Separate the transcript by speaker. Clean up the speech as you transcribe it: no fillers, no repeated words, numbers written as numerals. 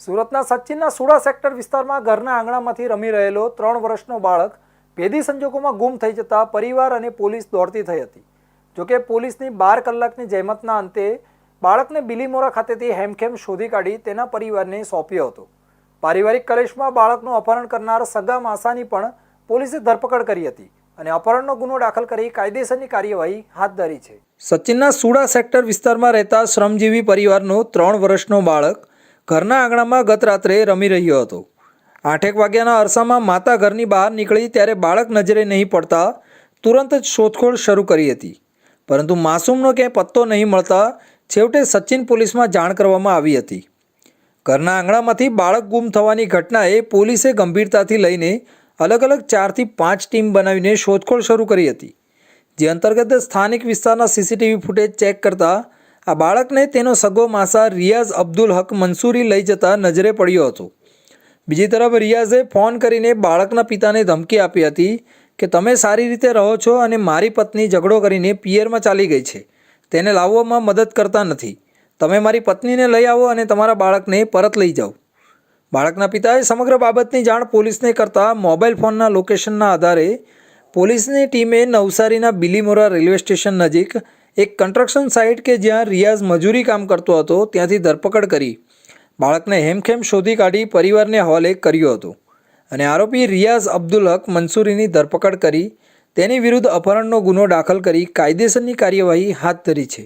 Speaker 1: સુરતના સચિનના સુડા સેક્ટર વિસ્તારમાં ઘરના આંગણામાંથી રમી રહેલો 3 વર્ષનો બાળક ભેદી સંજોગોમાં ગુમ થઈ જતા પરિવાર અને પોલીસ દોડતી થઈ હતી। જોકે પોલીસની 12 કલાકની જહેમતના અંતે બાળકને બિલીમોરા ખાતેથી હેમખેમ શોધી કાઢી તેના પરિવારને સોંપ્યો હતો। પારિવારિક કલેશમાં બાળકનું અપહરણ કરનાર સગા માસાની પણ પોલીસે ધરપકડ કરી હતી અને અપહરણનો ગુનો દાખલ કરી કાયદેસરની કાર્યવાહી હાથ ધરી છે। સચિનના સુડા સેક્ટર વિસ્તારમાં રહેતા શ્રમજીવી પરિવારનો 3 વર્ષનો બાળક ઘરના આંગણામાં ગત રાત્રે રમી રહ્યો હતો। 8 વાગ્યાના અરસામાં માતા ઘરની બહાર નીકળી ત્યારે બાળક નજરે નહીં પડતા તુરંત જ શોધખોળ શરૂ કરી હતી, પરંતુ માસૂમનો ક્યાંય પત્તો નહીં મળતા છેવટે સચિન પોલીસમાં જાણ કરવામાં આવી હતી। ઘરના આંગણામાંથી બાળક ગુમ થવાની ઘટનાએ પોલીસે ગંભીરતાથી લઈને અલગ અલગ 4 થી 5 ટીમ બનાવીને શોધખોળ શરૂ કરી હતી, જે અંતર્ગત સ્થાનિક વિસ્તારના સીસીટીવી ફૂટેજ ચેક કરતા આ બાળકને તેનો સગો માસા રિયાઝ અબ્દુલ હક મંસૂરી લઈ જતા નજરે પડ્યો હતો। બીજી તરફ રિયાઝે ફોન કરીને બાળકના પિતાને ધમકી આપી હતી કે તમે સારી રીતે રહો છો અને મારી પત્ની ઝઘડો કરીને પિયરમાં ચાલી ગઈ છે, તેને લાવવામાં મદદ કરતા નથી, તમે મારી પત્નીને લઈ આવો અને તમારા બાળકને પરત લઈ જાઓ। બાળકના પિતાએ સમગ્ર બાબતની જાણ પોલીસને કરતાં મોબાઈલ ફોનના લોકેશનના આધારે પોલીસની ટીમે નવસારીના બિલીમોરા રેલવે સ્ટેશન નજીક એક કન્સ્ટ્રક્શન સાઇટ કે જ્યાં રિયાઝ મજૂરી કામ કરતો હતો ત્યાંથી ધરપકડ કરી બાળકને હેમખેમ શોધી કાઢી પરિવારને હવાલે કર્યો હતો અને આરોપી રિયાઝ અબ્દુલ હક મંસૂરીની ધરપકડ કરી તેની વિરુદ્ધ અપહરણનો ગુનો દાખલ કરી કાયદેસરની કાર્યવાહી હાથ ધરી છે।